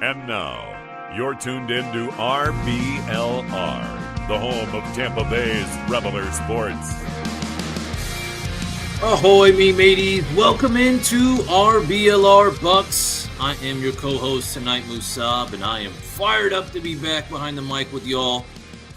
And now, you're tuned in to RBLR, the home of Tampa Bay's RBLR Sports. Ahoy, me mateys. Welcome into RBLR Bucs. I am your co-host tonight, Musab, and I am fired up to be back behind the mic with y'all.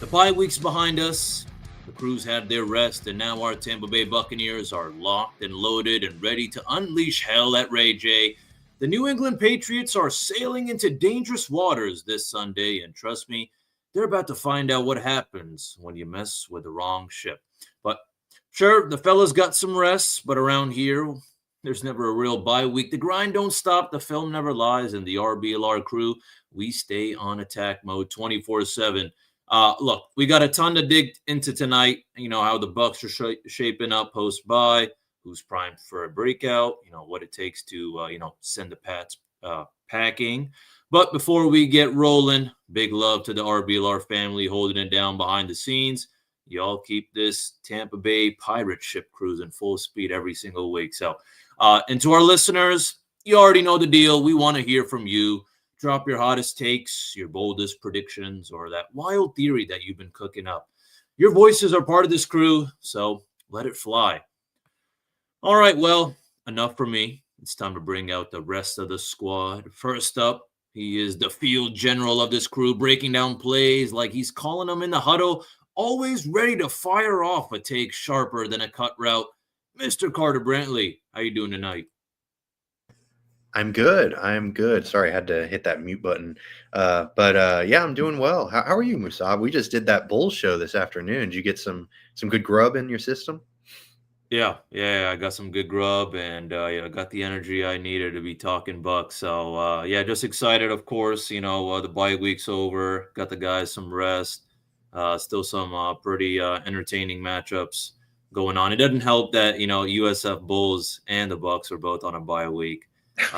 The bye week's behind us. The Crews had their rest, and now our Tampa Bay Buccaneers are locked and loaded and ready to unleash hell at Ray J. The New England Patriots are sailing into dangerous waters this Sunday, and trust me, they're about to find out what happens when you mess with the wrong ship. But sure, the fellas got some rest, but around here, there's never a real bye week. The grind don't stop, the film never lies, and the RBLR crew, we stay on attack mode 24/7. Look, we got a ton to dig into tonight. You know, how the Bucs are shaping up post-bye, who's primed for a breakout, you know, what it takes to, send the Pats packing. But before we get rolling, big love to the RBLR family holding it down behind the scenes. Y'all keep this Tampa Bay pirate ship cruising full speed every single week. So, and to our listeners, you already know the deal. We want to hear from you. Drop your hottest takes, your boldest predictions, or that wild theory that you've been cooking up. Your voices are part of this crew, so let it fly. All right, well, enough for me. It's time to bring out the rest of the squad. First up, he is the field general of this crew, breaking down plays like he's calling them in the huddle, always ready to fire off a take sharper than a cut route. Mr. Carter Brantley, how you doing tonight? I'm good. Sorry, I had to hit that mute button. But yeah, I'm doing well. How are you, Musab? We just did that Bulls show this afternoon. Did you get some good grub in your system? Yeah, I got some good grub, and I got the energy I needed to be talking Bucs. So just excited, of course. The bye week's over. Got the guys some rest. Still some pretty entertaining matchups going on. It doesn't help that USF Bulls and the Bucs are both on a bye week.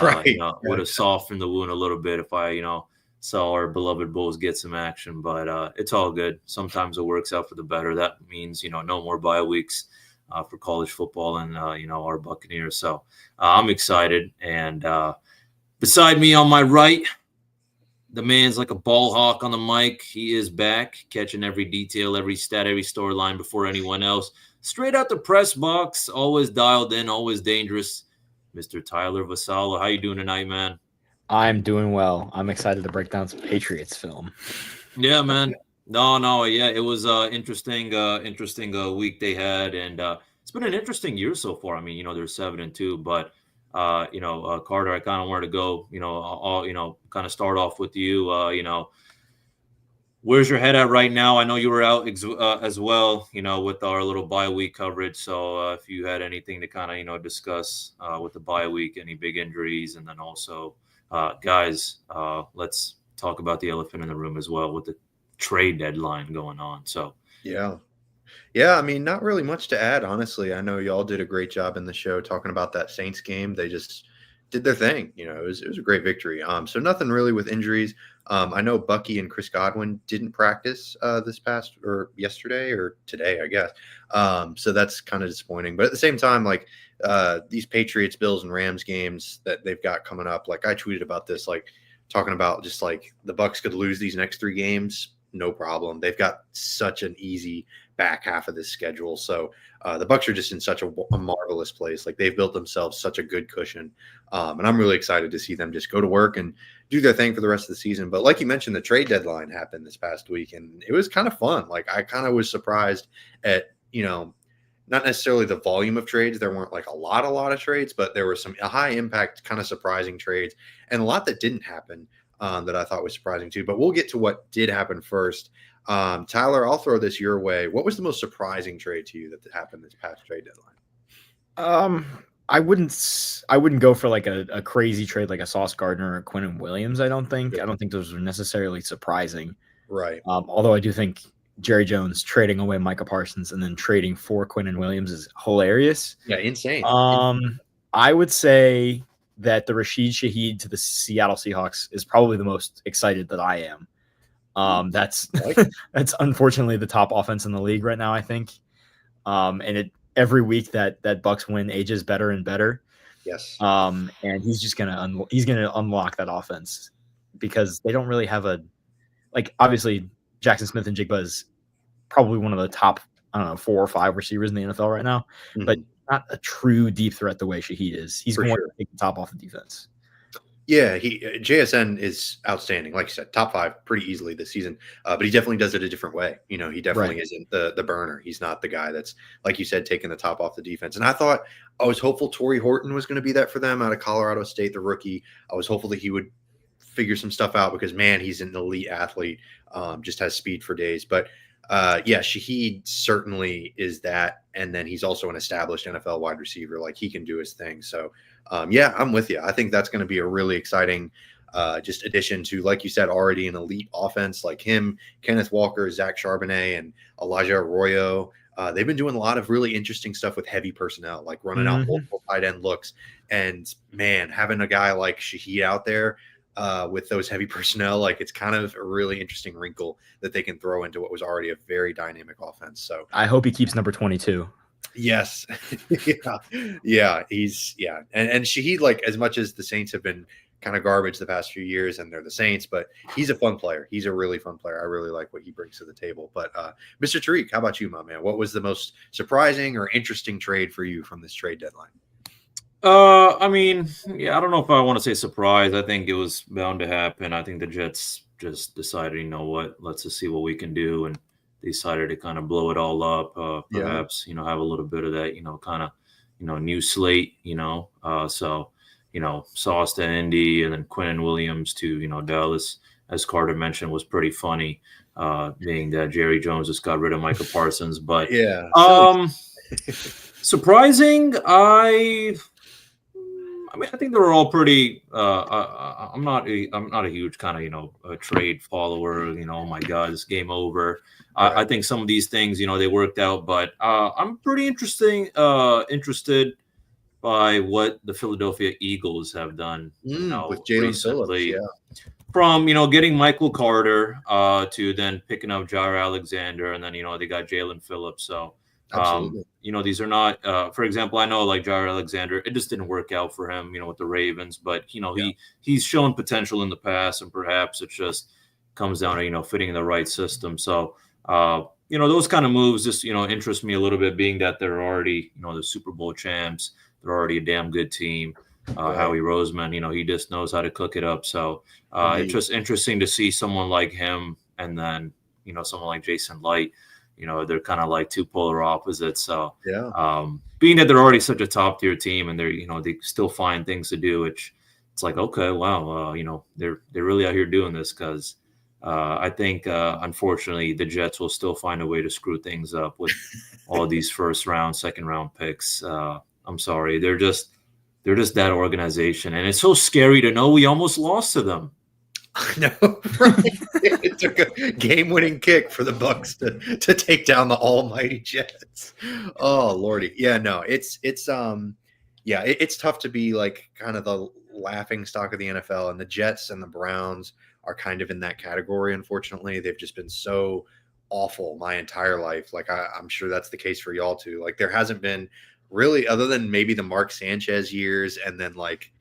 Right. Would have softened the wound a little bit if I saw our beloved Bulls get some action. But it's all good. Sometimes it works out for the better. That means no more bye weeks for college football and our Buccaneers. So I'm excited. And beside me on my right, the man's like a ball hawk on the mic. He is back, catching every detail, every stat, every storyline before anyone else. Straight out the press box, always dialed in, always dangerous. Mr. Tyler Vassallo, how you doing tonight, man? I'm doing well. I'm excited to break down some Patriots film. Yeah, man. No, yeah, it was interesting week they had, and it's been an interesting year so far. I mean, they're 7-2, but Carter, I kind of wanted to go, kind of start off with you. Where's your head at right now? I know you were out as well, with our little bye week coverage. So if you had anything to kind of, discuss with the bye week, any big injuries, and then also, guys, let's talk about the elephant in the room as well with the trade deadline going on. So yeah. I mean, not really much to add, honestly. I know y'all did a great job in the show talking about that Saints game. They just did their thing. It was a great victory. So nothing really with injuries. I know Bucky and Chris Godwin didn't practice this past or yesterday or today, I guess. So that's kind of disappointing. But at the same time, like these Patriots, Bills, and Rams games that they've got coming up, like I tweeted about this, like talking about just like the Bucs could lose these next 3 games. No problem. They've got such an easy back half of this schedule. So the Bucs are just in such a marvelous place. Like they've built themselves such a good cushion. And I'm really excited to see them just go to work and do their thing for the rest of the season. But like you mentioned, the trade deadline happened this past week, and it was kind of fun. Like I kind of was surprised at, not necessarily the volume of trades. There weren't like a lot of trades, but there were some high impact, kind of surprising trades, and a lot that didn't happen that I thought was surprising too. But we'll get to what did happen first. Tyler, I'll throw this your way. What was the most surprising trade to you that happened this past trade deadline? I wouldn't go for like a crazy trade like a Sauce Gardner or Quinnen Williams. I don't think those are necessarily surprising. Right. Although I do think Jerry Jones trading away Micah Parsons and then trading for Quinnen Williams is hilarious. Yeah, insane. I would say that the Rashid Shaheed to the Seattle Seahawks is probably the most excited that I am. That's unfortunately the top offense in the league right now, I think. And every week that Bucs win ages better and better. Yes. And he's just gonna unlock that offense because they don't really have obviously Jackson Smith and Jigba is probably one of the top, I don't know, 4 or 5 receivers in the NFL right now, but not a true deep threat the way Shaheed is. He's going to take the top off the defense. Yeah, JSN is outstanding. Like you said, top 5 pretty easily this season. But he definitely does it a different way. He definitely isn't the burner. He's not the guy that's, like you said, taking the top off the defense. And I was hopeful Torrey Horton was going to be that for them out of Colorado State, the rookie. I was hopeful that he would figure some stuff out because, man, he's an elite athlete, just has speed for days. But Shaheed certainly is that. And then he's also an established NFL wide receiver. Like, he can do his thing. So, I'm with you. I think that's going to be a really exciting just addition to, like you said, already an elite offense like him, Kenneth Walker, Zach Charbonnet, and Elijah Arroyo. They've been doing a lot of really interesting stuff with heavy personnel, like running out multiple tight end looks. And, man, having a guy like Shaheed out there with those heavy personnel, like, it's kind of a really interesting wrinkle that they can throw into what was already a very dynamic offense. So I hope he keeps number 22. Yes. Yeah. And Shaheed, like, as much as the Saints have been kind of garbage the past few years and they're the Saints, but he's a fun player. He's a really fun player. I really like what he brings to the table. But Mr. Tariq, how about you, my man? What was the most surprising or interesting trade for you from this trade deadline? I don't know if I want to say surprise. I think it was bound to happen. I think the Jets just decided, you know what, let's just see what we can do, and decided to kind of blow it all up. Perhaps, have a little bit of that, kind of, new slate, so, Sauce to Indy and then Quinnen Williams to, Dallas, as Carter mentioned, was pretty funny, being that Jerry Jones just got rid of Micah Parsons. But surprising, I think they were all pretty. I'm not a huge kind of a trade follower. Oh my God, it's game over. I think some of these things they worked out, but I'm pretty interested by what the Philadelphia Eagles have done with Jalen Phillips. From getting Michael Carter to then picking up Jair Alexander, and then they got Jalen Phillips. So. These are not, for example, I know like Jair Alexander, it just didn't work out for him, with the Ravens, but, he's shown potential in the past, and perhaps it just comes down to, fitting in the right system. So, those kind of moves just, interest me a little bit, being that they're already, the Super Bowl champs. They're already a damn good team. Howie Roseman, he just knows how to cook it up. So it's just interesting to see someone like him, and then, someone like Jason Light. They're kind of like two polar opposites. So, being that they're already such a top tier team, and they're, they still find things to do, which it's like, okay, wow, they're really out here doing this, because I think, unfortunately, the Jets will still find a way to screw things up with all these first round, second round picks. I'm sorry, they're just that organization, and it's so scary to know we almost lost to them. No, right. It took a game-winning kick for the Bucs to take down the almighty Jets. Oh Lordy, yeah, no, it's tough to be like kind of the laughing stock of the NFL, and the Jets and the Browns are kind of in that category. Unfortunately, they've just been so awful my entire life. Like I'm sure that's the case for y'all too. Like there hasn't been really, other than maybe the Mark Sanchez years, and then like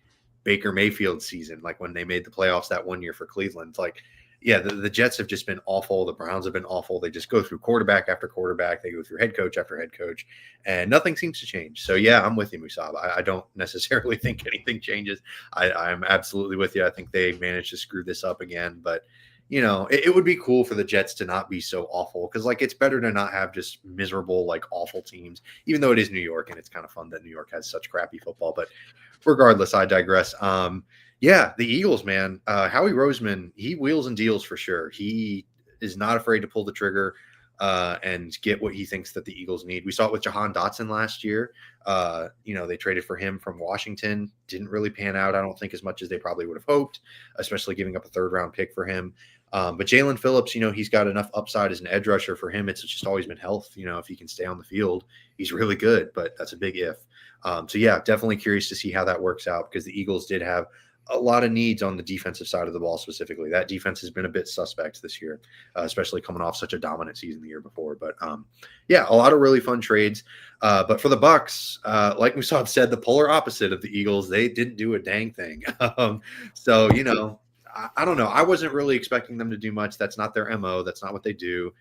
Baker Mayfield season, like when they made the playoffs that one year for Cleveland. Like, yeah, the Jets have just been awful. The Browns have been awful. They just go through quarterback after quarterback. They go through head coach after head coach, and nothing seems to change. So, yeah, I'm with you, Musab. I don't necessarily think anything changes. I'm absolutely with you. I think they managed to screw this up again. But, it would be cool for the Jets to not be so awful, because, like, it's better to not have just miserable, like, awful teams, even though it is New York, and it's kind of fun that New York has such crappy football. But regardless, I digress. Yeah, the Eagles, man. Howie Roseman, he wheels and deals for sure. He is not afraid to pull the trigger and get what he thinks that the Eagles need. We saw it with Jahan Dotson last year. They traded for him from Washington. Didn't really pan out, I don't think, as much as they probably would have hoped, especially giving up a third-round pick for him. But Jalen Phillips, he's got enough upside as an edge rusher. For him, it's just always been health. If he can stay on the field, he's really good, but that's a big if. So, yeah, definitely curious to see how that works out, because the Eagles did have a lot of needs on the defensive side of the ball specifically. That defense has been a bit suspect this year, especially coming off such a dominant season the year before. But, yeah, a lot of really fun trades. But for the Bucs, like Musab said, the polar opposite of the Eagles, they didn't do a dang thing. So, I don't know. I wasn't really expecting them to do much. That's not their MO. That's not what they do.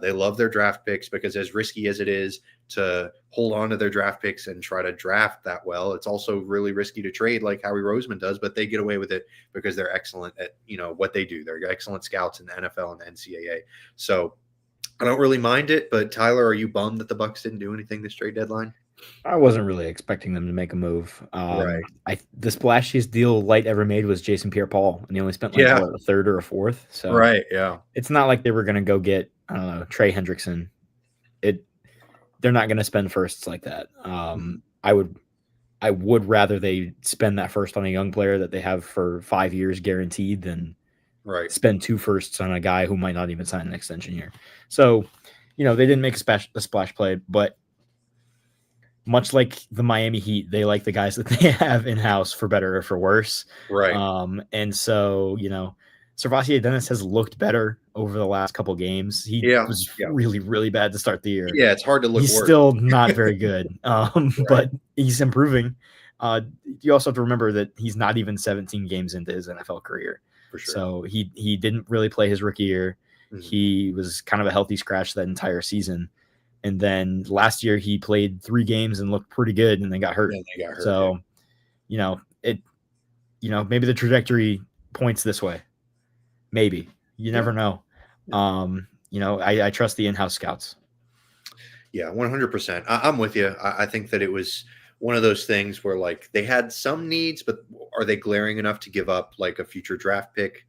They love their draft picks because as risky as it is to hold on to their draft picks and try to draft that well, it's also really risky to trade like Howie Roseman does, but they get away with it because they're excellent at, what they do. They're excellent scouts in the NFL and the NCAA. So I don't really mind it, but Tyler, are you bummed that the Bucs didn't do anything this trade deadline? I wasn't really expecting them to make a move. Right. The splashiest deal Light ever made was Jason Pierre-Paul, and he only spent a third or a fourth. So right, yeah, it's not like they were going to go get Trey Hendrickson. They're not going to spend firsts like that. I would rather they spend that first on a young player that they have for 5 years guaranteed than spend 2 firsts on a guy who might not even sign an extension here. So, they didn't make a splash play, but much like the Miami Heat, they like the guys that they have in-house for better or for worse. Right. And so, Servassier Dennis has looked better over the last couple games. He was really, really bad to start the year. Yeah, it's hard to look He's worse. Still not very good, but he's improving. You also have to remember that he's not even 17 games into his NFL career. For sure. So he didn't really play his rookie year. Mm-hmm. He was kind of a healthy scratch that entire season. And then last year he played 3 games and looked pretty good and then got hurt. So, maybe the trajectory points this way. Maybe. You never know. I trust the in-house scouts. Yeah, 100%. I'm with you. I think that it was one of those things where like they had some needs, but are they glaring enough to give up like a future draft pick?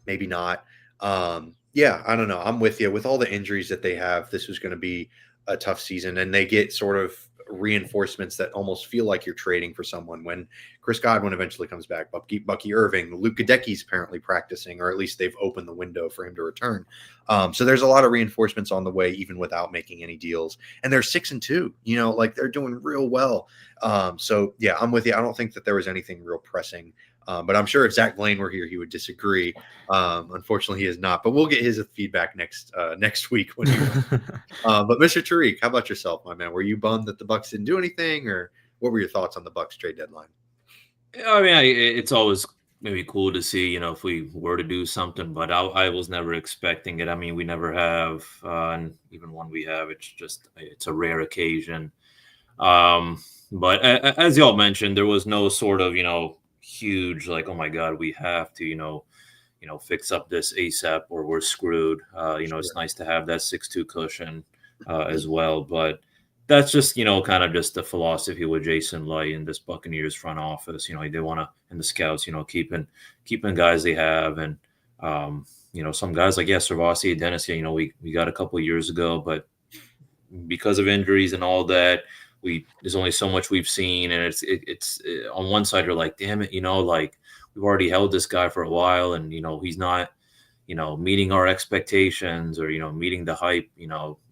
Maybe not. I don't know. I'm with you. With all the injuries that they have, this was going to be a tough season, and they get sort of reinforcements that almost feel like you're trading for someone when Chris Godwin eventually comes back. Bucky Irving, Luke Gadecki's apparently practicing, or at least they've opened the window for him to return. So there's a lot of reinforcements on the way, even without making any deals. And they're 6-2, like they're doing real well. So yeah, I'm with you. I don't think that there was anything real pressing. But I'm sure if Zach Blaine were here, he would disagree. Unfortunately, he is not. But we'll get his feedback next week. But Mr. Tariq, how about yourself, my man? Were you bummed that the Bucs didn't do anything, or what were your thoughts on the Bucs trade deadline? I mean, it's always maybe cool to see, if we were to do something. But I was never expecting it. I mean, we never have, and even when we have, it's a rare occasion. But as y'all mentioned, there was no sort of huge like, oh my God, we have to fix up this ASAP or we're screwed. Sure. It's nice to have that 6-2 cushion as well, but that's just kind of just the philosophy with Jason Light and this Buccaneers front office. They want to, and the scouts, keeping guys they have, and some guys like Servassier Dennis, we got a couple of years ago, but because of injuries and all that, there's only so much we've seen, and it's on one side you're like, damn it, like we've already held this guy for a while, and he's not meeting our expectations or meeting the hype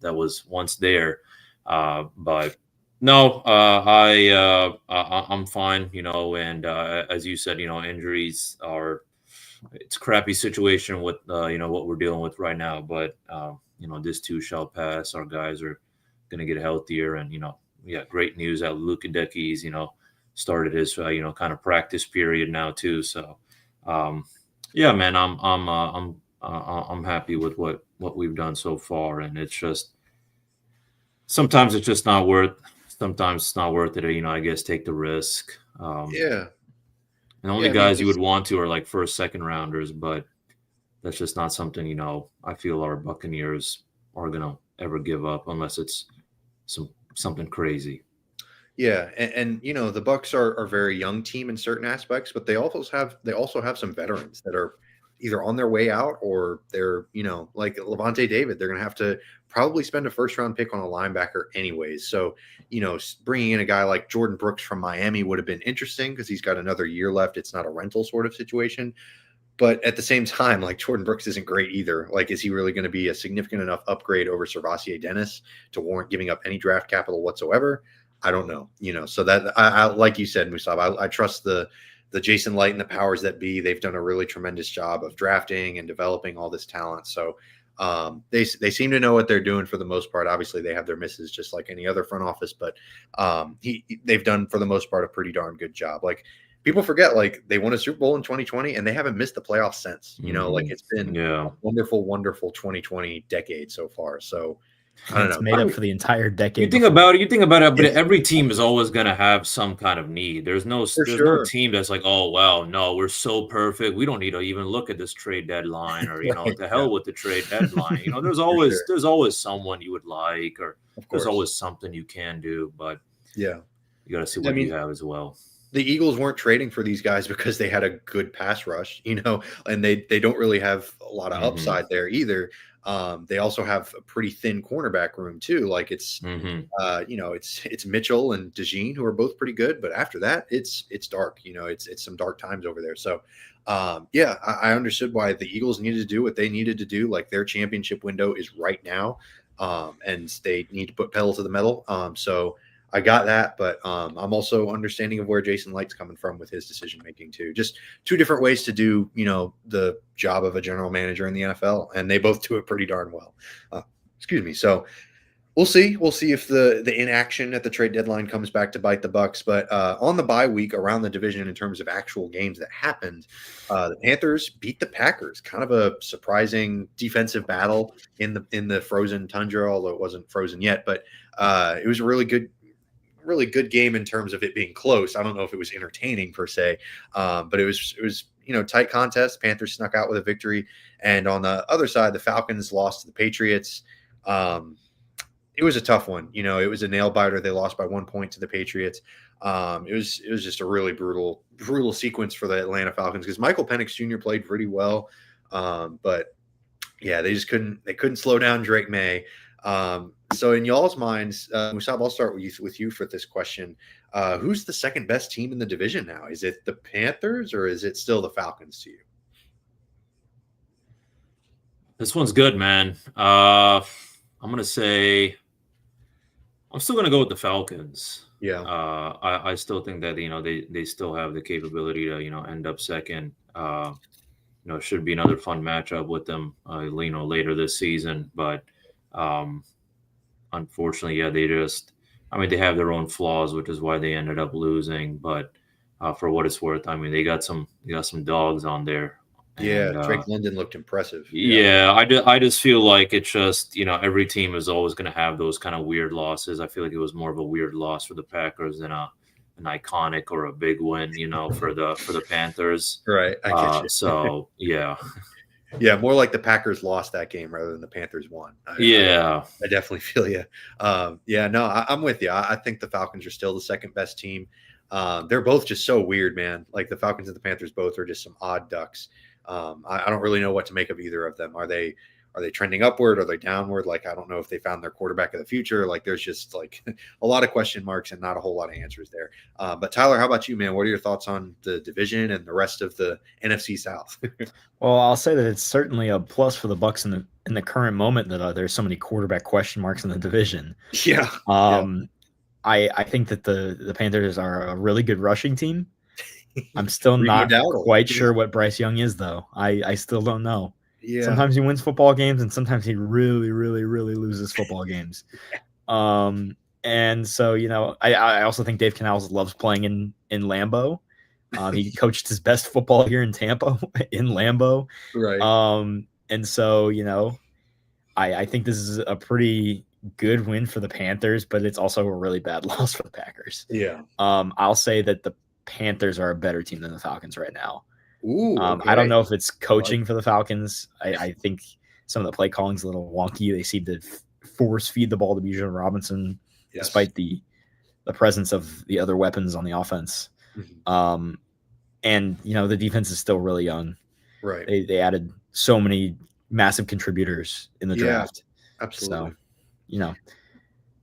that was once there. But no, I'm fine, and as you said, injuries it's a crappy situation with what we're dealing with right now, but this too shall pass. Our guys are gonna get healthier, and great news that Luke Gadecki's, started his, kind of practice period now too. So, man, I'm happy with what we've done so far, and it's just sometimes it's just not worth. Sometimes it's not worth it. I guess take the risk. And the only guys you would want to are like first, second rounders, but that's just not something I feel our Buccaneers are gonna ever give up unless it's something crazy. Yeah, and the Bucs are a very young team in certain aspects, but they also have some veterans that are either on their way out or they're like Levante David. They're going to have to probably spend a first round pick on a linebacker anyways. So bringing in a guy like Jordan Brooks from Miami would have been interesting because he's got another year left. It's not a rental sort of situation. But at the same time, like Jordan Brooks isn't great either. Like, is he really going to be a significant enough upgrade over Servassier Dennis to warrant giving up any draft capital whatsoever? I don't know. So that I like you said, Musab, I trust the Jason Light and the powers that be. They've done a really tremendous job of drafting and developing all this talent. So they seem to know what they're doing for the most part. Obviously, they have their misses just like any other front office, but they've done for the most part a pretty darn good job. Like, people forget, like, they won a Super Bowl in 2020 and they haven't missed the playoffs since. Like, it's been a wonderful, wonderful 2020 decade so far. So I don't know. It's made up for the entire decade. You think about it, but every team is always going to have some kind of need. There's no team that's like, oh, wow, no, we're so perfect. We don't need to even look at this trade deadline, or, to hell with the trade deadline. There's always someone you would like, or there's always something you can do, but you got to see what you have as well. The Eagles weren't trading for these guys because they had a good pass rush, and they don't really have a lot of upside there either. They also have a pretty thin cornerback room too. Like it's Mitchell and DeJean, who are both pretty good, but after that, it's dark. It's some dark times over there. So, I understood why the Eagles needed to do what they needed to do. Like, their championship window is right now, and they need to put pedal to the metal. So I got that, but I'm also understanding of where Jason Light's coming from with his decision making too. Just two different ways to do, the job of a general manager in the NFL, and they both do it pretty darn well. Excuse me. So we'll see. We'll see if the inaction at the trade deadline comes back to bite the Bucs. But on the bye week around the division, in terms of actual games that happened, the Panthers beat the Packers. Kind of a surprising defensive battle in the frozen tundra, although it wasn't frozen yet. But it was a really good game in terms of it being close. I don't know if it was entertaining per se, but it was tight contest. Panthers snuck out with a victory, and on the other side, the Falcons lost to the Patriots. It was a tough one. It was a nail biter. They lost by 1 point to the Patriots. It was just a really brutal sequence for the Atlanta Falcons, because Michael Penix Jr. played pretty well, but yeah, they couldn't slow down Drake May. So in y'all's minds, Musab, I'll start with you for this question. Who's the second best team in the division now? Is it the Panthers, or is it still the Falcons to you? This one's good, man. I'm going to say I'm still going to go with the Falcons. Yeah. I still think that, they still have the capability to, end up second. It should be another fun matchup with them, later this season. But unfortunately, they have their own flaws, which is why they ended up losing. But for what it's worth, they got some dogs on there. Yeah, Drake London looked impressive. Yeah, I just feel like it's just, every team is always going to have those kind of weird losses. I feel like it was more of a weird loss for the Packers than an iconic or a big win, for the Panthers. Right. I get you. So, yeah. Yeah, more like the Packers lost that game rather than the Panthers won. I definitely feel you. I'm with you. I think the Falcons are still the second best team. They're both just so weird, man. Like, the Falcons and the Panthers both are just some odd ducks. I don't really know what to make of either of them. Are they trending upward? Are they downward? Like, I don't know if they found their quarterback of the future. Like, there's just like a lot of question marks and not a whole lot of answers there. But Tyler, how about you, man? What are your thoughts on the division and the rest of the NFC South? Well, I'll say that it's certainly a plus for the Bucs in the current moment that there's so many quarterback question marks in the division. Yeah. I think that the Panthers are a really good rushing team. I'm still not quite sure what Bryce Young is, though. I still don't know. Yeah. Sometimes he wins football games, and sometimes he really, really, really loses football games. And so, I also think Dave Canales loves playing in Lambeau. He coached his best football here in Tampa in Lambeau. Right. And so, I think this is a pretty good win for the Panthers, but it's also a really bad loss for the Packers. Yeah. I'll say that the Panthers are a better team than the Falcons right now. Ooh, okay. I don't know if it's coaching for the Falcons. I think some of the play calling is a little wonky. They seem to force feed the ball to Bijan Robinson, despite the presence of the other weapons on the offense. Mm-hmm. And the defense is still really young. Right. They added so many massive contributors in the draft. Absolutely. So,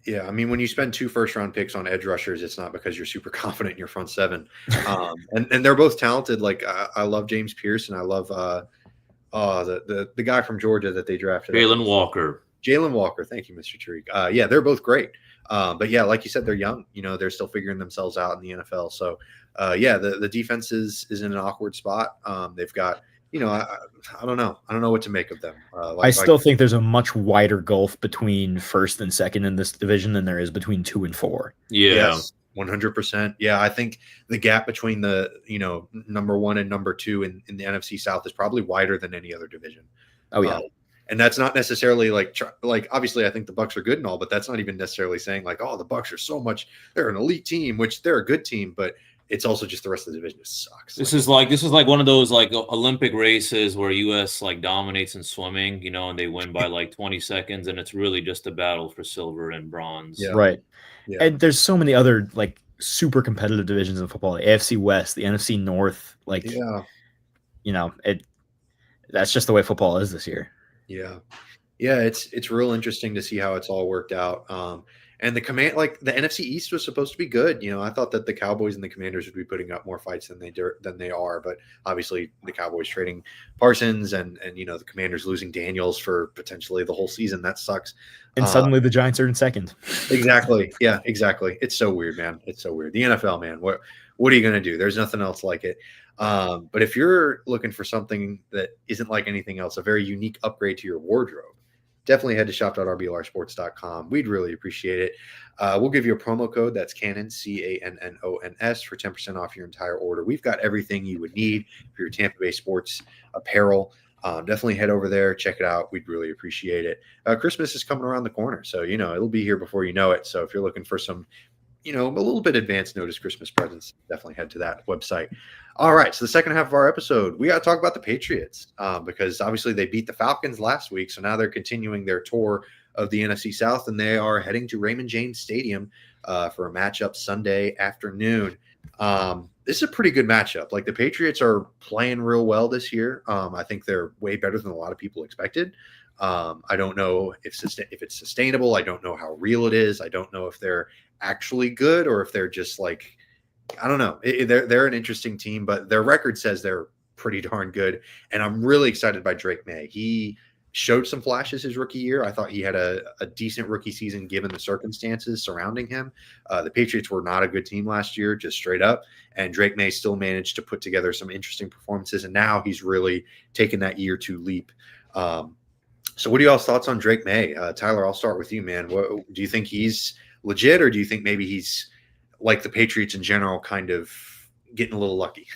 Yeah, when you spend 2 first-round picks on edge rushers, it's not because you're super confident in your front seven. And they're both talented. Like, I love James Pierce, and I love the guy from Georgia that they drafted. Jalen Walker. Thank you, Mr. Tariq. They're both great. But yeah, like you said, they're young. They're still figuring themselves out in the NFL. So, the defense is in an awkward spot. They've got I don't know. I don't know what to make of them. I still think there's a much wider gulf between first and second in this division than there is between 2 and 4. Yeah. 100%. Yeah, I think the gap between the number 1 and number 2 in the NFC South is probably wider than any other division. Oh yeah, and that's not necessarily like obviously I think the Bucs are good and all, but that's not even necessarily saying like, oh, the Bucs are they're an elite team, which they're a good team, but it's also just the rest of the division just sucks. This is like one of those like Olympic races where U.S. like dominates in swimming, and they win by like 20 seconds, and it's really just a battle for silver and bronze. Yeah. Right. Yeah. And there's so many other like super competitive divisions in football: the AFC West, the NFC North. Like, that's just the way football is this year. Yeah. Yeah, it's real interesting to see how it's all worked out. And the NFC East was supposed to be good. I thought that the Cowboys and the Commanders would be putting up more fights than they are, but obviously the Cowboys trading Parsons and the Commanders losing Daniels for potentially the whole season. That sucks. And suddenly the Giants are in second. Exactly. Yeah, exactly. It's so weird, man. It's so weird. The NFL, man. What are you going to do? There's nothing else like it. But if you're looking for something that isn't like anything else, a very unique upgrade to your wardrobe, definitely head to shop.rblrsports.com. We'd really appreciate it. We'll give you a promo code. That's Cannon, CANNONS, for 10% off your entire order. We've got everything you would need for your Tampa Bay sports apparel. Definitely head over there. Check it out. We'd really appreciate it. Christmas is coming around the corner, so, it'll be here before you know it. So if you're looking for some, a little bit advanced notice Christmas presents, definitely head to that website. All right, so the second half of our episode, we got to talk about the Patriots because obviously they beat the Falcons last week, so now they're continuing their tour of the NFC South, and they are heading to Raymond James Stadium for a matchup Sunday afternoon. This is a pretty good matchup. Like, the Patriots are playing real well this year. I think they're way better than a lot of people expected. I don't know if it's sustainable. I don't know how real it is. I don't know if they're actually good or if they're just like, I don't know. They're an interesting team, but their record says they're pretty darn good. And I'm really excited by Drake May. He showed some flashes his rookie year. I thought he had a decent rookie season given the circumstances surrounding him. The Patriots were not a good team last year, just straight up. And Drake May still managed to put together some interesting performances. And now he's really taken that year to leap. So what are y'all's thoughts on Drake May? Tyler, I'll start with you, man. Do you think he's legit, or do you think maybe he's like the Patriots in general, kind of getting a little lucky?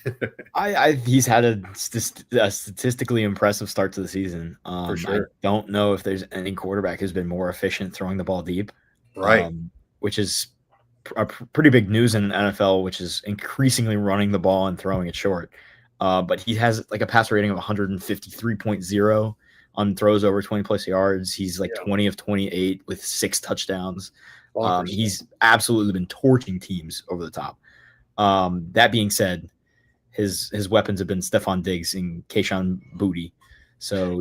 He's had a statistically impressive start to the season. For sure. I don't know if there's any quarterback who's been more efficient throwing the ball deep, right? Which is a pretty big news in the NFL, which is increasingly running the ball and throwing it short. But he has like a passer rating of 153.0 on throws over 20 plus yards. He's like 20 of 28 with 6 touchdowns. He's absolutely been torching teams over the top. That being said, his weapons have been Stephon Diggs and Kayshon Boutte. So,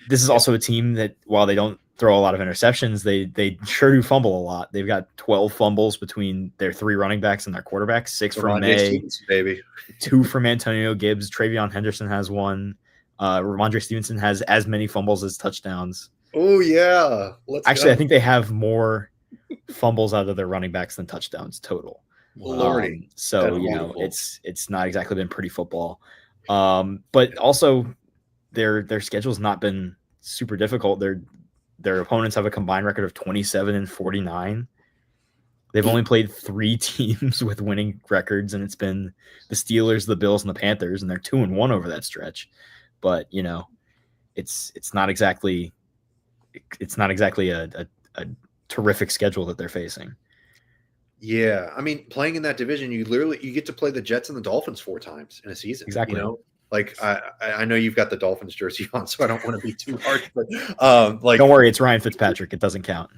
this is also a team that, while they don't throw a lot of interceptions, they sure do fumble a lot. They've got 12 fumbles between their 3 running backs and their quarterbacks, 6 from May, baby. 2 from Antonio Gibbs. Travion Henderson has 1. Ramondre Stevenson has as many fumbles as touchdowns. Oh yeah. Actually, I think they have more fumbles out of their running backs than touchdowns total. Lordy. So it's not exactly been pretty football. But also their schedule's not been super difficult. Their opponents have a combined record of 27-49. They've only played 3 teams with winning records, and it's been the Steelers, the Bills, and the Panthers, and they're 2-1 over that stretch. But it's not exactly a terrific schedule that they're facing. Yeah, I mean, playing in that division, you get to play the Jets and the Dolphins 4 times in a season. Exactly. Like I know you've got the Dolphins jersey on, so I don't want to be too harsh, but don't worry, it's Ryan Fitzpatrick. It doesn't count.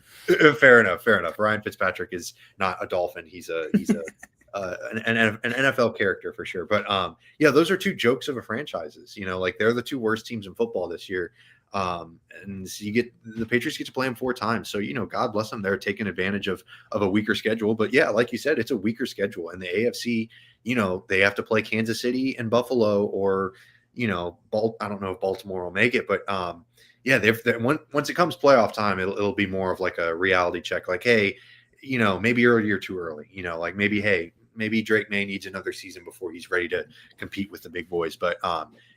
Fair enough. Ryan Fitzpatrick is not a Dolphin. He's an NFL character for sure. But those are 2 jokes of a franchises. Like, they're the 2 worst teams in football this year. And the Patriots get to play them 4 times. So, God bless them. They're taking advantage of a weaker schedule. But yeah, like you said, it's a weaker schedule. And the AFC, they have to play Kansas City and Buffalo, or, I don't know if Baltimore will make it, but once it comes playoff time, it'll be more of like a reality check. Like, hey, maybe you're too early, like maybe maybe Drake May needs another season before he's ready to compete with the big boys. But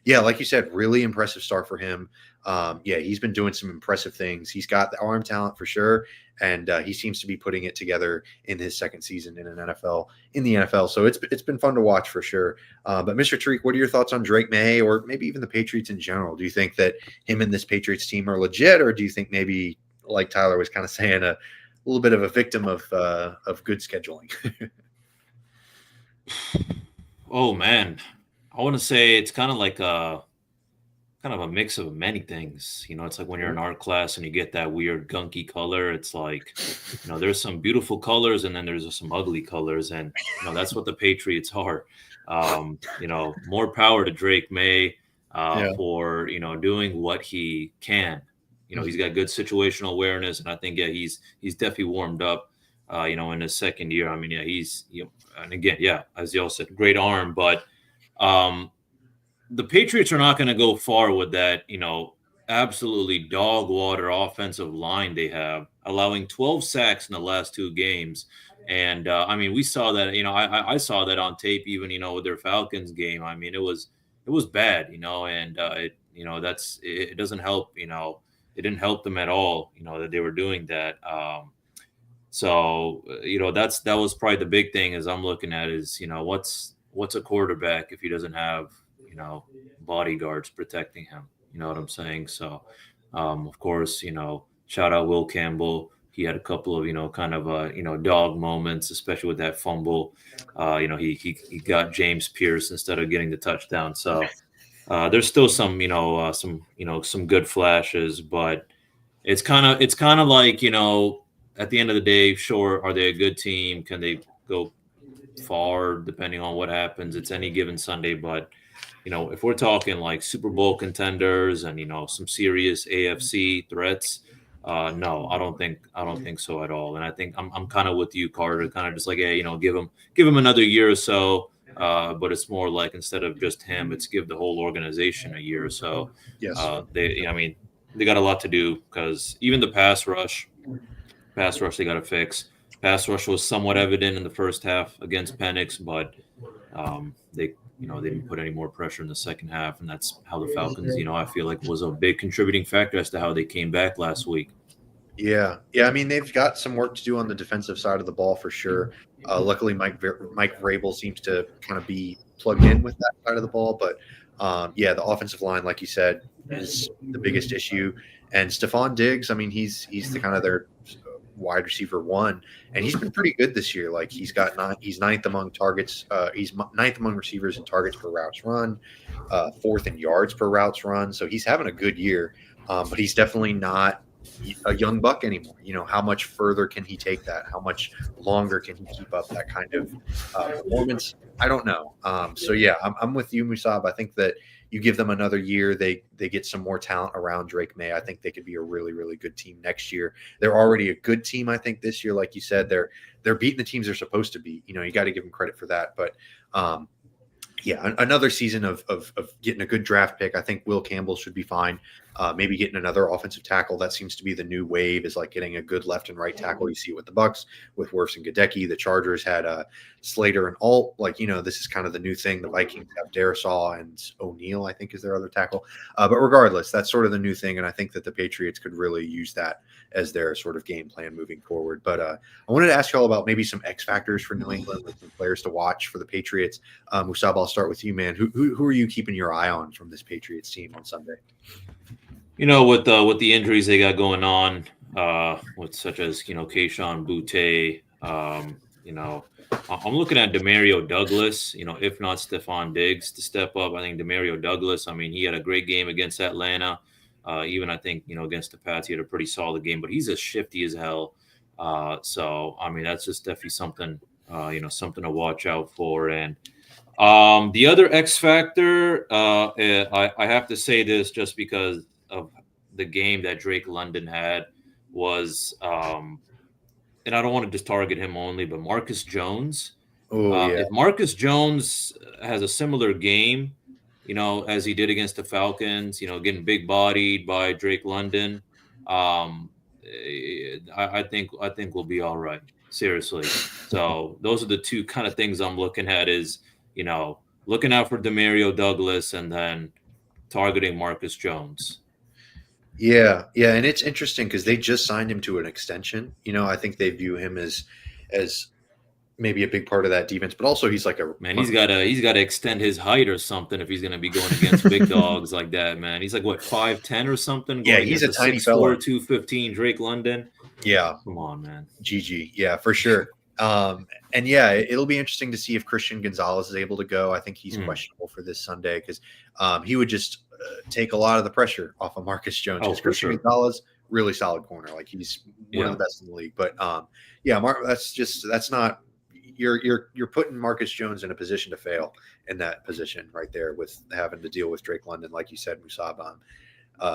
yeah, like you said, really impressive start for him. Yeah, he's been doing some impressive things. He's got the arm talent for sure, and he seems to be putting it together in his second season in the NFL. So it's been fun to watch for sure. But Mr. Tariq, what are your thoughts on Drake May, or maybe even the Patriots in general? Do you think that him and this Patriots team are legit, or do you think maybe, like Tyler was kind of saying, a little bit of a victim of good scheduling? Oh man, I want to say it's kind of like a mix of many things. It's like when you're in art class and you get that weird gunky color. It's like, there's some beautiful colors and then there's some ugly colors, and that's what the Patriots are. More power to Drake May for doing what he can. He's got good situational awareness, and I think he's definitely warmed up. In his second year. I mean, he's and again, as y'all said, great arm, but the Patriots are not going to go far with that, absolutely dog water offensive line they have, allowing 12 sacks in the last 2 games. And I mean, we saw that, I saw that on tape, even, with their Falcons game. I mean, it was bad, and it doesn't help, it didn't help them at all, that they were doing that. So, that was probably the big thing as I'm looking at is, what's a quarterback if he doesn't have, bodyguards protecting him? You know what I'm saying? So, of course, shout out Will Campbell. He had a couple of, kind of, dog moments, especially with that fumble. He got James Pierce instead of getting the touchdown. So there's still some good flashes, but it's kind of like, at the end of the day, sure, are they a good team? Can they go far depending on what happens? It's any given Sunday, but if we're talking like Super Bowl contenders and some serious AFC threats, no, I don't think so at all. And I think I'm kind of with you, Carter. Kind of just like, hey, give him another year or so. But it's more like instead of just him, it's give the whole organization a year or so. Yes. They got a lot to do because even the pass rush they got to fix. Pass rush was somewhat evident in the first half against Penix, but they didn't put any more pressure in the second half, and that's how the Falcons, I feel like was a big contributing factor as to how they came back last week. Yeah. I mean, they've got some work to do on the defensive side of the ball for sure. Luckily, Mike Vrabel seems to kind of be plugged in with that side of the ball, but the offensive line, like you said, is the biggest issue. And Stephon Diggs, I mean, he's the kind of their wide receiver 1, and he's been pretty good this year. Like he's ninth among targets. He's ninth among receivers in targets per routes run, 4th in yards per routes run. So he's having a good year, but he's definitely not a young buck anymore. How much further can he take that? How much longer can he keep up that kind of performance? I don't know. So yeah, I'm with you, Musab. I think that you give them another year, they get some more talent around Drake May. I think they could be a really, really good team next year. They're already a good team, I think, this year. Like you said, they're beating the teams they're supposed to beat. You got to give them credit for that. But another season of getting a good draft pick. I think Will Campbell should be fine. Maybe getting another offensive tackle. That seems to be the new wave, is like getting a good left and right tackle. You see it with the Bucs, with Wirfs and Gadecki. The Chargers had Slater and Alt. This is kind of the new thing. The Vikings have Darisaw and O'Neal, I think, is their other tackle. But regardless, that's sort of the new thing, and I think that the Patriots could really use that as their sort of game plan moving forward. But I wanted to ask y'all about maybe some X factors for New England, with some players to watch for the Patriots. Musab, I'll start with you, man. Who are you keeping your eye on from this Patriots team on Sunday? With the injuries they got going on, with such as Keyshawn Butte, I'm looking at Demario Douglas. If not Stephon Diggs to step up, I think Demario Douglas. I mean, he had a great game against Atlanta. Even I think against the Pats, he had a pretty solid game. But he's as shifty as hell. So I mean, that's just definitely something something to watch out for. And the other X factor, I have to say this just because of the game that Drake London had was, and I don't want to just target him only, but Marcus Jones. If Marcus Jones has a similar game, as he did against the Falcons, getting big bodied by Drake London, I think we'll be all right. Seriously. So those are the two kind of things I'm looking at is, looking out for Demario Douglas and then targeting Marcus Jones. Yeah, and it's interesting because they just signed him to an extension. I think they view him as maybe a big part of that defense, but also he's like he's gotta extend his height or something if he's gonna be going against big dogs like that, man. He's like what 5'10" or something. Yeah, he's a tiny fella. 215 Drake London. Yeah, come on, man. GG. Yeah, for sure. And yeah, it'll be interesting to see if Christian Gonzalez is able to go. I think he's questionable for this Sunday because he would just take a lot of the pressure off of Marcus Jones. Oh, Christian Gonzalez, really solid corner. Like he's one of the best in the league. But that's not. You're putting Marcus Jones in a position to fail in that position right there with having to deal with Drake London, like you said, Musab.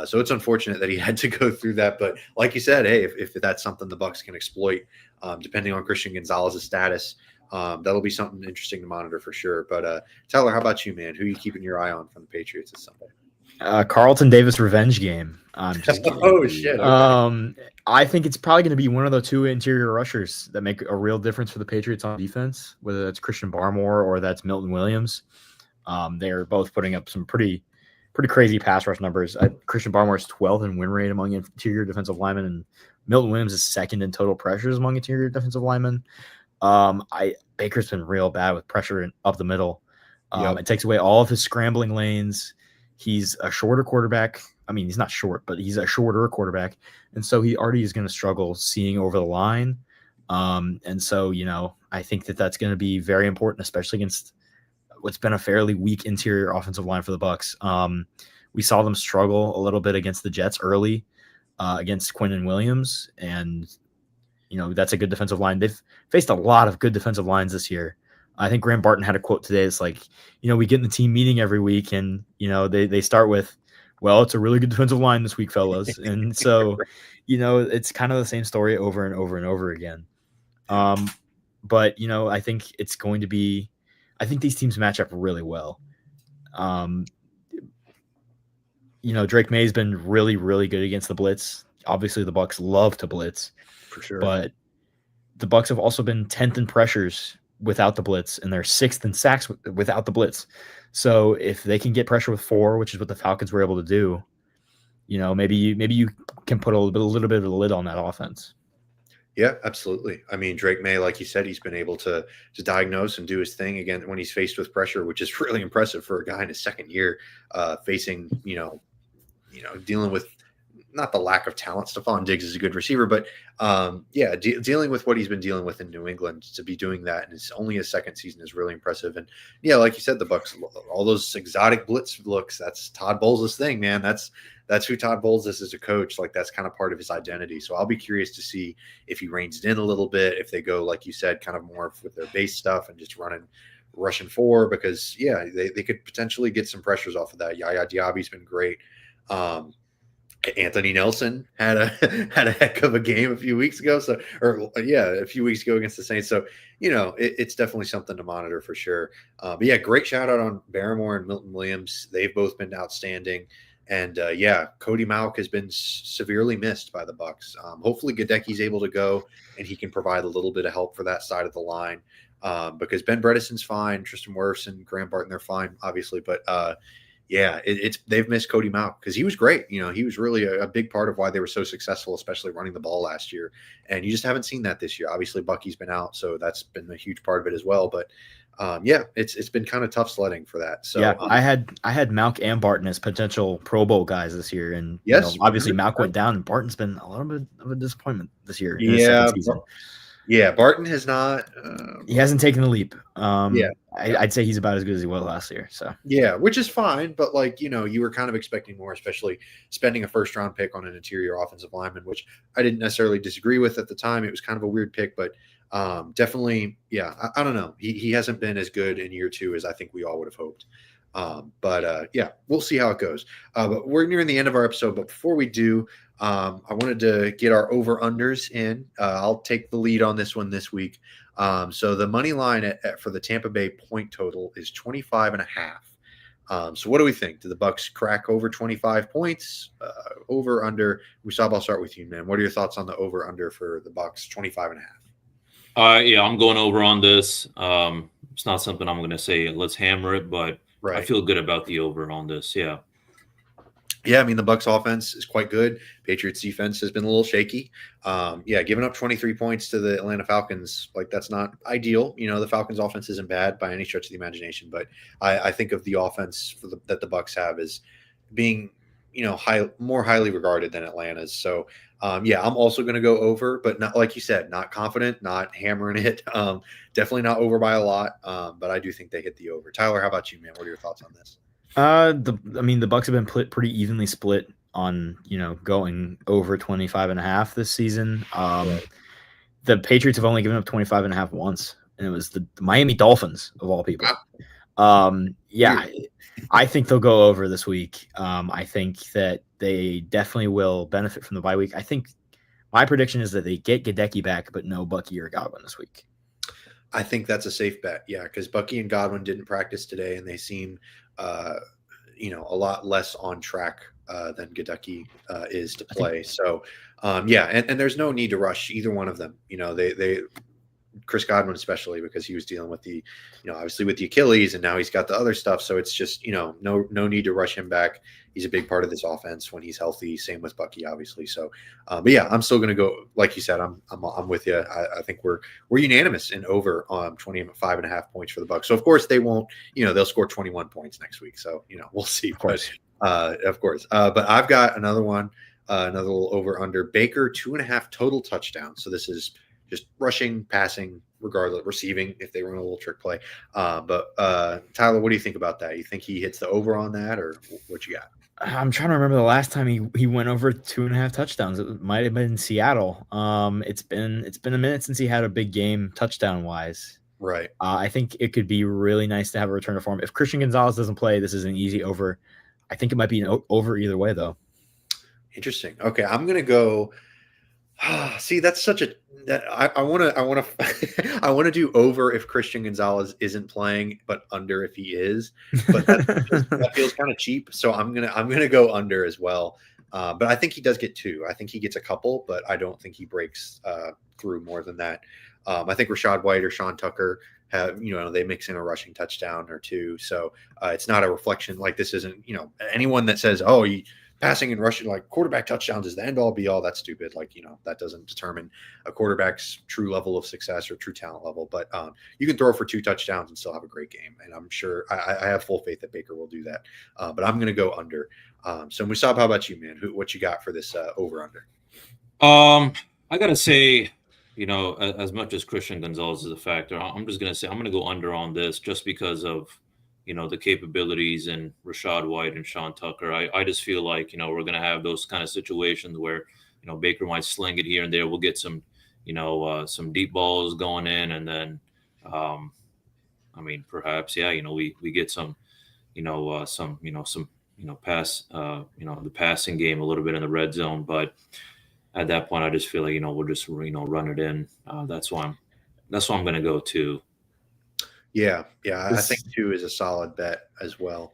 So it's unfortunate that he had to go through that. But like you said, hey, if that's something the Bucs can exploit, depending on Christian Gonzalez's status, that'll be something interesting to monitor for sure. But Tyler, how about you, man? Who are you keeping your eye on from the Patriots this Sunday? Carlton Davis revenge game. Oh shit! Okay. I think it's probably going to be one of the two interior rushers that make a real difference for the Patriots on defense, whether that's Christian Barmore or that's Milton Williams. They're both putting up some pretty crazy pass rush numbers. Christian Barmore is 12th in win rate among interior defensive linemen, and Milton Williams is second in total pressures among interior defensive linemen. Baker's been real bad with pressure up the middle. It takes away all of his scrambling lanes. He's a shorter quarterback. I mean, he's not short, but he's a shorter quarterback. And so he already is going to struggle seeing over the line. And so, I think that's going to be very important, especially against what's been a fairly weak interior offensive line for the Bucs. We saw them struggle a little bit against the Jets early against Quinnen Williams. And, that's a good defensive line. They've faced a lot of good defensive lines this year. I think Graham Barton had a quote today. It's like, we get in the team meeting every week and, they start with, well, it's a really good defensive line this week, fellas. And so, it's kind of the same story over and over and over again. But, I think it's going to be, I think these teams match up really well. Drake May's been really, really good against the blitz. Obviously, the Bucs love to blitz. For sure. But the Bucs have also been 10th in pressures without the blitz, and they're 6th in sacks without the blitz. So if they can get pressure with 4, which is what the Falcons were able to do, maybe you can put a little bit of a lid on that offense. Yeah, absolutely. I mean, Drake May, like you said, he's been able to diagnose and do his thing again when he's faced with pressure, which is really impressive for a guy in his second year, facing, dealing with not the lack of talent. Stephon Diggs is a good receiver, but dealing with what he's been dealing with in New England, to be doing that, and it's only his second season, is really impressive. And yeah, like you said, the Bucs, all those exotic blitz looks, that's Todd Bowles' thing, man. That's who Todd Bowles is as a coach. Like, that's kind of part of his identity. So I'll be curious to see if he reins it in a little bit, if they go, like you said, kind of more with their base stuff and just rushing 4, because they could potentially get some pressures off of that. Yaya Diaby's been great. Anthony Nelson had a heck of a game a few weeks ago. A few weeks ago against the Saints. So, it's definitely something to monitor for sure. But yeah, great shout out on Barmore and Milton Williams. They've both been outstanding. And Cody Mauch has been severely missed by the Bucs. Hopefully Gadecki's able to go and he can provide a little bit of help for that side of the line. Because Ben Bredesen's fine, Tristan Wirfs and Graham Barton, they're fine, obviously. But they've missed Cody Mauch because he was great. He was really a big part of why they were so successful, especially running the ball last year. And you just haven't seen that this year. Obviously, Bucky's been out, so that's been a huge part of it as well. But it's been kind of tough sledding for that. So I had Mauch and Barton as potential Pro Bowl guys this year, and obviously Mauch went down, and Barton's been a little bit of a disappointment this year. Yeah, Barton has not. He hasn't taken the leap. I'd say he's about as good as he was last year. So which is fine, but you were kind of expecting more, especially spending a first-round pick on an interior offensive lineman, which I didn't necessarily disagree with at the time. It was kind of a weird pick, but definitely, I don't know. He hasn't been as good in year 2 as I think we all would have hoped. We'll see how it goes. But we're nearing the end of our episode. But before we do, I wanted to get our over-unders in. I'll take the lead on this one this week. So the money line for the Tampa Bay point total is 25.5. So what do we think? Do the Bucs crack over 25 points? Over, under? Musab, I'll start with you, man. What are your thoughts on the over-under for the Bucs, 25.5? Yeah, I'm going over on this. It's not something I'm going to say let's hammer it, but I Right. feel good about the over on this. Yeah. Yeah, I mean the Bucs offense is quite good. Patriots defense has been a little shaky. Yeah, giving up 23 points to the Atlanta Falcons, like that's not ideal. The Falcons offense isn't bad by any stretch of the imagination, but I think of the offense that the Bucs have as being, more highly regarded than Atlanta's. So yeah, I'm also going to go over, but not like you said, not confident, not hammering it. Definitely not over by a lot. But I do think they hit the over. Tyler, how about you, man? What are your thoughts on this? The Bucs have been pretty evenly split on, going over 25.5 this season. Right. The Patriots have only given up 25.5 once, and it was the Miami Dolphins of all people. Yeah, I think they'll go over this week. I think that they definitely will benefit from the bye week. I think my prediction is that they get Gadecki back, but no Bucky or Godwin this week. I think that's a safe bet. Yeah, because Bucky and Godwin didn't practice today, and they seem, a lot less on track than Gadecki is to play. So, yeah, and there's no need to rush either one of them. They Chris Godwin especially because he was dealing with the, obviously with the Achilles, and now he's got the other stuff. So it's just, no need to rush him back. He's a big part of this offense when he's healthy. Same with Bucky, obviously. So, but yeah, I'm still going to go. Like you said, I'm with you. I think we're unanimous in over 25.5 points for the Bucs. So of course they won't. They'll score 21 points next week. So we'll see. Of course. Of course. But I've got another one. Another little over under Baker 2.5 total touchdowns. So this is just rushing, passing, regardless, receiving if they run a little trick play. But Tyler, what do you think about that? You think he hits the over on that, or what you got? I'm trying to remember the last time he went over 2.5 touchdowns. It might have been in Seattle. It's been a minute since he had a big game touchdown wise. Right. I think it could be really nice to have a return to form. If Christian Gonzalez doesn't play, this is an easy over. I think it might be an over either way though. Interesting. Okay, I'm gonna go. See, that's such a that I want to I want to do over if Christian Gonzalez isn't playing, but under if he is. But that feels kind of cheap, so I'm gonna go under as well. But I think he does get 2. I think he gets a couple, but I don't think he breaks through more than that. I think Rachaad White or Sean Tucker have, they mix in a rushing touchdown or 2. So it's not a reflection. Like this isn't, anyone that says, oh, passing and rushing, like quarterback touchdowns is the end all be all. That's stupid. Like, that doesn't determine a quarterback's true level of success or true talent level. But you can throw for 2 touchdowns and still have a great game. And I'm sure I have full faith that Baker will do that. But I'm going to go under. So Musab, how about you, man? What you got for this over under? I got to say, as much as Christian Gonzalez is a factor, I'm just going to say I'm going to go under on this just because of, the capabilities in Rachaad White and Sean Tucker. I just feel like, we're going to have those kind of situations where, Baker might sling it here and there. We'll get some, some deep balls going in. And then, perhaps, yeah, we get some, pass, the passing game a little bit in the red zone. But at that point, I just feel like, we'll just, run it in. That's why I'm going to go to. Yeah. I think 2 is a solid bet as well.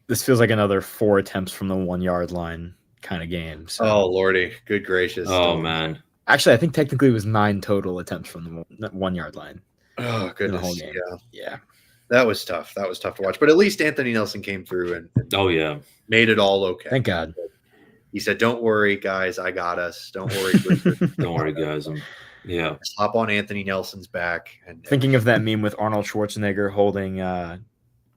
This feels like another 4 attempts from the 1 yard line kind of game. So. Oh Lordy, good gracious! Oh man, actually, I think technically it was 9 total attempts from the 1 yard line. Oh goodness, the whole game. Yeah. That was tough. That was tough to watch. But at least Anthony Nelson came through and oh yeah, made it all okay. Thank God. He said, "Don't worry, guys. I got us. Don't worry. Don't worry, guys. Yeah. Just hop on Anthony Nelson's back." And thinking of that meme with Arnold Schwarzenegger holding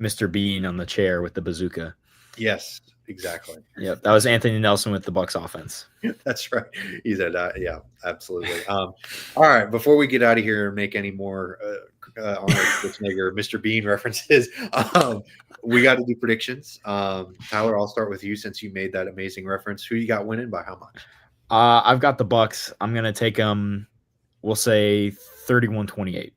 Mr. Bean on the chair with the bazooka. Yes, exactly. Yeah, that was Anthony Nelson with the Bucs offense. That's right. He said, yeah, absolutely. All right. Before we get out of here and make any more Arnold Schwarzenegger, Mr. Bean references, we got to do predictions. Tyler, I'll start with you since you made that amazing reference. Who you got winning by how much? I've got the Bucs. I'm going to take them, we'll say 31-28.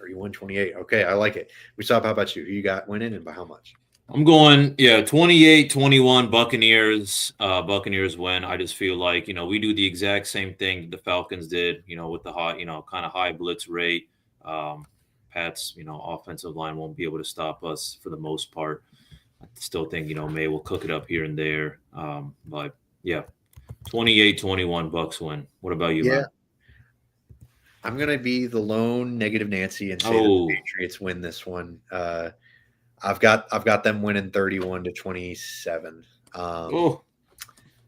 31-28. Okay, I like it. Musab, how about you? Who you got winning and by how much? I'm going, 28-21 Buccaneers. Buccaneers win. I just feel like, we do the exact same thing the Falcons did, with the high, kind of high blitz rate. Pat's, offensive line won't be able to stop us for the most part. I still think, May will cook it up here and there. But yeah, 28-21 Bucs win. What about you, man? I'm going to be the lone negative Nancy and say that the Patriots win this one. I've got them winning 31-27.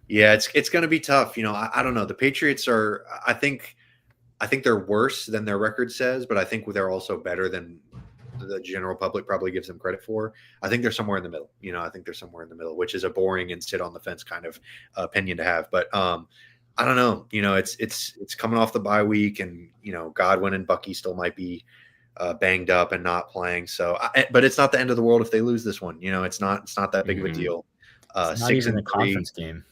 Yeah, it's going to be tough. I don't know. The Patriots are. I think they're worse than their record says, but I think they're also better than the general public probably gives them credit for. I think they're somewhere in the middle. I think they're somewhere in the middle, which is a boring and sit on the fence kind of opinion to have. But I don't know. It's coming off the bye week, and Godwin and Bucky still might be banged up and not playing. So, but it's not the end of the world if they lose this one. It's not that big of a deal. It's not even a conference game.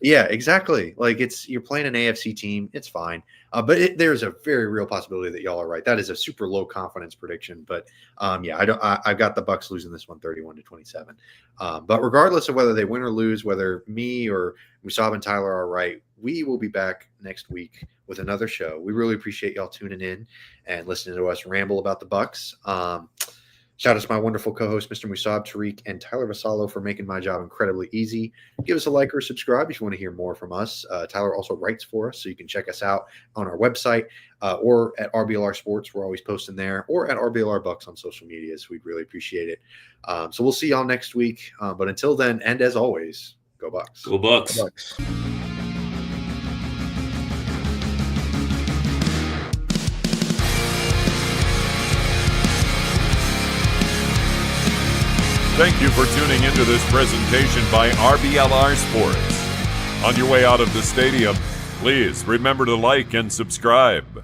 Yeah, exactly. Like you're playing an AFC team. It's fine. But there's a very real possibility that y'all are right. That is a super low confidence prediction. But I've got the Bucs losing this one 31-27. But regardless of whether they win or lose, whether me or Musab and Tyler are right, we will be back next week with another show. We really appreciate y'all tuning in and listening to us ramble about the Bucs. Shout out to my wonderful co-host, Mr. Musab, Tariq, and Tyler Vassallo for making my job incredibly easy. Give us a like or subscribe if you want to hear more from us. Tyler also writes for us, so you can check us out on our website or at RBLR Sports. We're always posting there, or at RBLR Bucs on social media. So we'd really appreciate it. So we'll see y'all next week. But until then, and as always, go Bucs. Go Bucs. Go Bucs. Thank you for tuning into this presentation by RBLR Sports. On your way out of the stadium, please remember to like and subscribe.